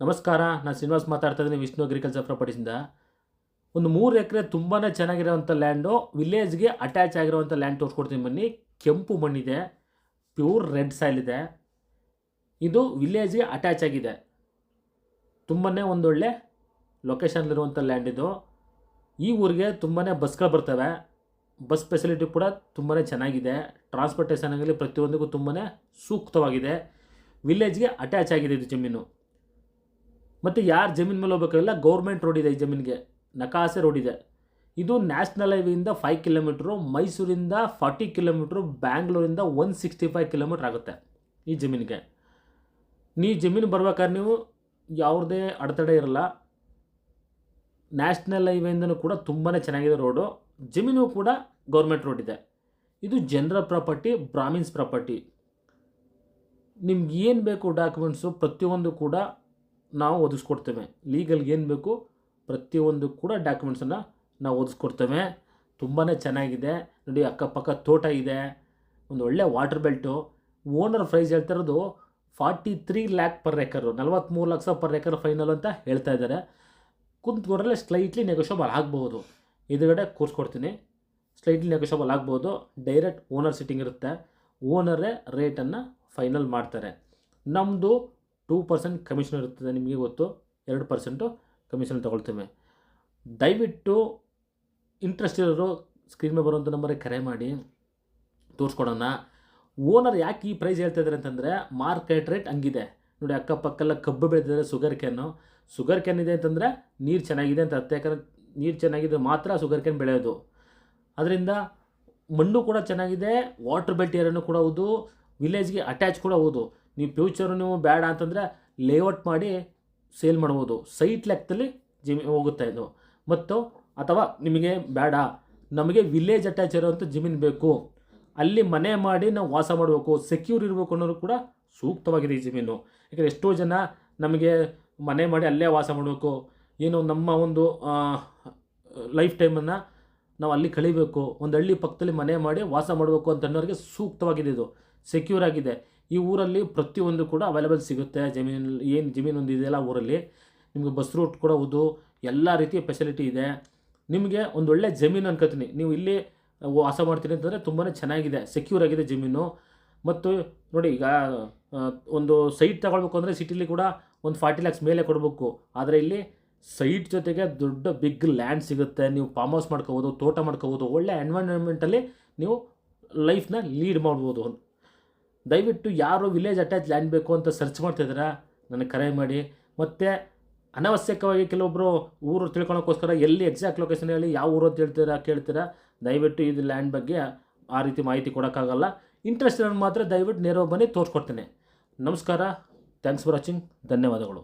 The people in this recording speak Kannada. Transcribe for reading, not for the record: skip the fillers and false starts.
ನಮಸ್ಕಾರ, ನಾನು ಶ್ರೀನಿವಾಸ್ ಮಾತಾಡ್ತಾ ಇದ್ದೀನಿ ವಿಷ್ಣು ಅಗ್ರಿಕಲ್ಚರ್ ಪ್ರಾಪರ್ಟೀಸಿಂದ. ಒಂದು 3 ಎಕರೆ ತುಂಬಾ ಚೆನ್ನಾಗಿರೋವಂಥ ಲ್ಯಾಂಡು, ವಿಲೇಜ್ಗೆ ಅಟ್ಯಾಚ್ ಆಗಿರೋವಂಥ ಲ್ಯಾಂಡ್ ತೋರಿಸ್ಕೊಡ್ತೀನಿ ಬನ್ನಿ. ಕೆಂಪು ಮಣ್ಣಿದೆ, ಪ್ಯೂರ್ ರೆಡ್ ಸಾಯಿಲ್ ಇದೆ. ಇದು ವಿಲೇಜ್ಗೆ ಅಟ್ಯಾಚ್ ಆಗಿದೆ. ತುಂಬಾ ಒಂದೊಳ್ಳೆ ಲೊಕೇಶನ್ಲಿರುವಂಥ ಲ್ಯಾಂಡ್ ಇದು. ಈ ಊರಿಗೆ ತುಂಬಾ ಬಸ್ಗಳು ಬರ್ತವೆ. ಬಸ್ ಫೆಸಿಲಿಟಿ ಕೂಡ ತುಂಬಾ ಚೆನ್ನಾಗಿದೆ. ಟ್ರಾನ್ಸ್ಪೋರ್ಟೇಷನ್ ಆಗಲಿ ಪ್ರತಿಯೊಂದಕ್ಕೂ ತುಂಬಾ ಸೂಕ್ತವಾಗಿದೆ. ವಿಲೇಜ್ಗೆ ಅಟ್ಯಾಚ್ ಆಗಿದೆ ಇದು ಜಮೀನು. ಮತ್ತು ಯಾರು ಜಮೀನು ಮೇಲೆ ಹೋಗಬೇಕಲ್ಲ, ಗೌರ್ಮೆಂಟ್ ರೋಡ್ ಇದೆ ಈ ಜಮೀನಿಗೆ, ನಕಾಸೆ ರೋಡ್ ಇದೆ. ಇದು ನ್ಯಾಷನಲ್ ಹೈವೇಯಿಂದ 5 ಕಿಲೋಮೀಟ್ರು, ಮೈಸೂರಿಂದ 40 ಕಿಲೋಮೀಟ್ರು, ಬ್ಯಾಂಗ್ಳೂರಿಂದ 165 ಕಿಲೋಮೀಟ್ರ್ ಆಗುತ್ತೆ ಈ ಜಮೀನಿಗೆ. ಜಮೀನು ಬರ್ಬೇಕಾದ್ರೆ ನೀವು ಯಾವುದೇ ಅಡೆತಡೆ ಇರಲ್ಲ. ನ್ಯಾಷನಲ್ ಹೈವೇಯಿಂದನೂ ಕೂಡ ತುಂಬಾ ಚೆನ್ನಾಗಿದೆ ರೋಡು. ಜಮೀನು ಕೂಡ ಗೌರ್ಮೆಂಟ್ ರೋಡ್ ಇದೆ. ಇದು ಜನರ ಪ್ರಾಪರ್ಟಿ, ಬ್ರಾಹ್ಮಿನ್ಸ್ ಪ್ರಾಪರ್ಟಿ. ನಿಮ್ಗೆ ಏನು ಬೇಕು ಡಾಕ್ಯುಮೆಂಟ್ಸು ಪ್ರತಿಯೊಂದು ಕೂಡ ನಾವು ಒದಗಿಸ್ಕೊಡ್ತೇವೆ. ಲೀಗಲ್ಗೆ ಏನು ಬೇಕು ಪ್ರತಿಯೊಂದು ಕೂಡ ಡಾಕ್ಯುಮೆಂಟ್ಸನ್ನು ನಾವು ಒದಗಿಸ್ಕೊಡ್ತೇವೆ. ತುಂಬಾ ಚೆನ್ನಾಗಿದೆ ನೋಡಿ. ಅಕ್ಕಪಕ್ಕ ತೋಟ ಇದೆ, ಒಂದು ಒಳ್ಳೆ ವಾಟರ್ ಬೆಲ್ಟು. ಓನರ್ ಪ್ರೈಸ್ ಹೇಳ್ತಾ ಇರೋದು 43 lac per ಎಕರು, 43 lakh per acre final ಅಂತ ಹೇಳ್ತಾ ಇದ್ದಾರೆ. ಕುಂತ್ಕೊಂಡ್ರೆ ಸ್ಲೈಟ್ಲಿ ನೆಗೋಷಿಯಬಲ್ ಆಗ್ಬೋದು. ಎದುರುಗಡೆ ಕೂರಿಸ್ಕೊಡ್ತೀನಿ, ಸ್ಲೈಟ್ಲಿ ನೆಗೋಷಿಯಬಲ್ ಆಗ್ಬೋದು. ಡೈರೆಕ್ಟ್ ಓನರ್ ಸಿಟ್ಟಿಂಗ್ ಇರುತ್ತೆ, ಓನರೇ ರೇಟನ್ನು ಫೈನಲ್ ಮಾಡ್ತಾರೆ. ನಮ್ಮದು 2% ಕಮಿಷನ್ ಇರ್ತದೆ, ನಿಮಗೆ ಗೊತ್ತು. 2% ಕಮಿಷನ್ ತೊಗೊಳ್ತೇವೆ. ದಯವಿಟ್ಟು ಇಂಟ್ರೆಸ್ಟ್ ಇರೋರು ಸ್ಕ್ರೀನ್ ಮೇಲೆ ಬರುವಂಥ ನಂಬರಿಗೆ ಕರೆ ಮಾಡಿ ತೋರಿಸ್ಕೊಡೋಣ. ಓನರ್ ಯಾಕೆ ಈ ಪ್ರೈಸ್ ಹೇಳ್ತಾ ಇದ್ದಾರೆ ಅಂತಂದರೆ, ಮಾರ್ಕೆಟ್ ರೇಟ್ ಹಂಗಿದೆ ನೋಡಿ. ಅಕ್ಕಪಕ್ಕೆಲ್ಲ ಕಬ್ಬು ಬೆಳೆದಿದ್ದಾರೆ, ಶುಗರ್ ಕ್ಯಾನ್ ಇದೆ ಅಂತಂದರೆ ನೀರು ಚೆನ್ನಾಗಿದೆ ಅಂತ ಅರ್ಥ. ಯಾಕಂದರೆ ನೀರು ಚೆನ್ನಾಗಿದೆ ಮಾತ್ರ ಶುಗರ್ ಕ್ಯಾನ್ ಬೆಳೆಯೋದು. ಅದರಿಂದ ಮಣ್ಣು ಕೂಡ ಚೆನ್ನಾಗಿದೆ, ವಾಟರ್ ಬೆಲ್ಟ್ ಏರಿಯಾನು ಕೂಡ ಹೌದು, ವಿಲೇಜ್ಗೆ ಅಟ್ಯಾಚ್ ಕೂಡ ಹೌದು. ನೀವು ಫ್ಯೂಚರು ನೀವು ಬೇಡ ಅಂತಂದರೆ ಲೇಔಟ್ ಮಾಡಿ ಸೇಲ್ ಮಾಡ್ಬೋದು. ಸೈಟ್ ಲೆಕ್ಕದಲ್ಲಿ ಹೋಗುತ್ತೆ ಇದು. ಮತ್ತು ಅಥವಾ ನಿಮಗೆ ಬೇಡ, ನಮಗೆ ವಿಲೇಜ್ ಅಟ್ಯಾಚ್ ಇರೋವಂಥ ಜಮೀನು ಬೇಕು, ಅಲ್ಲಿ ಮನೆ ಮಾಡಿ ನಾವು ವಾಸ ಮಾಡಬೇಕು, ಸೆಕ್ಯೂರ್ ಇರಬೇಕು ಅನ್ನೋರು ಕೂಡ ಸೂಕ್ತವಾಗಿದೆ ಈ ಜಮೀನು. ಯಾಕಂದರೆ ಎಷ್ಟೋ ಜನ ನಮಗೆ ಮನೆ ಮಾಡಿ ಅಲ್ಲೇ ವಾಸ ಮಾಡಬೇಕು, ಏನು ನಮ್ಮ ಒಂದು ಲೈಫ್ ಟೈಮನ್ನು ನಾವು ಅಲ್ಲಿ ಕಳಿಬೇಕು, ಒಂದು ಹಳ್ಳಿ ಪಕ್ಕದಲ್ಲಿ ಮನೆ ಮಾಡಿ ವಾಸ ಮಾಡಬೇಕು ಅಂತ ಅನ್ನೋರಿಗೆ ಸೂಕ್ತವಾಗಿದೆ ಇದು. ಸೆಕ್ಯೂರ್ ಆಗಿದೆ. ಈ ಊರಲ್ಲಿ ಪ್ರತಿಯೊಂದು ಕೂಡ ಅವೈಲೇಬಲ್ ಸಿಗುತ್ತೆ. ಏನು ಜಮೀನು ಒಂದು ಇದೆಯಲ್ಲ ಊರಲ್ಲಿ, ನಿಮಗೆ ಬಸ್ ರೂಟ್ ಕೂಡ ಹೌದು, ಎಲ್ಲ ರೀತಿಯ ಫೆಸಿಲಿಟಿ ಇದೆ. ನಿಮಗೆ ಒಂದು ಒಳ್ಳೆ ಜಮೀನು ಅನ್ಕೋತೀನಿ. ನೀವು ಇಲ್ಲಿ ವಾಸ ಮಾಡ್ತೀನಿ ಅಂತಂದರೆ ತುಂಬಾ ಚೆನ್ನಾಗಿದೆ, ಸೆಕ್ಯೂರ್ ಆಗಿದೆ ಜಮೀನು. ಮತ್ತು ನೋಡಿ, ಈಗ ಒಂದು ಸೈಟ್ ತಗೊಳ್ಬೇಕು ಅಂದರೆ ಸಿಟಿಲಿ ಕೂಡ ಒಂದು 40 ಲ್ಯಾಕ್ಸ್ ಮೇಲೆ ಕೊಡಬೇಕು. ಆದರೆ ಇಲ್ಲಿ ಸೈಟ್ ಜೊತೆಗೆ ದೊಡ್ಡ ಬಿಗ್ ಲ್ಯಾಂಡ್ ಸಿಗುತ್ತೆ. ನೀವು ಫಾರ್ಮ್ ಹೌಸ್ ಮಾಡ್ಕೋಬೋದು, ತೋಟ ಮಾಡ್ಕೋಬೋದು, ಒಳ್ಳೆ ಎನ್ವೈರನ್ಮೆಂಟಲ್ಲಿ ನೀವು ಲೈಫ್ನ ಲೀಡ್ ಮಾಡ್ಬೋದು. ದಯವಿಟ್ಟು ಯಾರು ವಿಲೇಜ್ ಅಟ್ಯಾಚ್ ಲ್ಯಾಂಡ್ ಬೇಕು ಅಂತ ಸರ್ಚ್ ಮಾಡ್ತಾಯಿದ್ದೀರಾ, ನನಗೆ ಕರೆ ಮಾಡಿ. ಮತ್ತು ಅನವಶ್ಯಕವಾಗಿ ಕೆಲವೊಬ್ಬರು ಊರು ತಿಳ್ಕೊಳೋಕ್ಕೋಸ್ಕರ ಎಲ್ಲಿ ಎಕ್ಸಾಕ್ಟ್ ಲೊಕೇಶನ್ ಹೇಳಿ ಯಾವ ಊರು ಅಂತ ಕೇಳ್ತೀರಾ. ದಯವಿಟ್ಟು ಇದು ಲ್ಯಾಂಡ್ ಬಗ್ಗೆ ಆ ರೀತಿ ಮಾಹಿತಿ ಕೊಡೋಕ್ಕಾಗಲ್ಲ. ಇಂಟ್ರೆಸ್ಟ್ ಇರೋದು ಮಾತ್ರ ದಯವಿಟ್ಟು ನೇರವಾಗಿ ಬನ್ನಿ, ತೋರಿಸ್ಕೊಡ್ತೇನೆ. ನಮಸ್ಕಾರ, ಥ್ಯಾಂಕ್ಸ್ ಫಾರ್ ವಾಚಿಂಗ್, ಧನ್ಯವಾದಗಳು.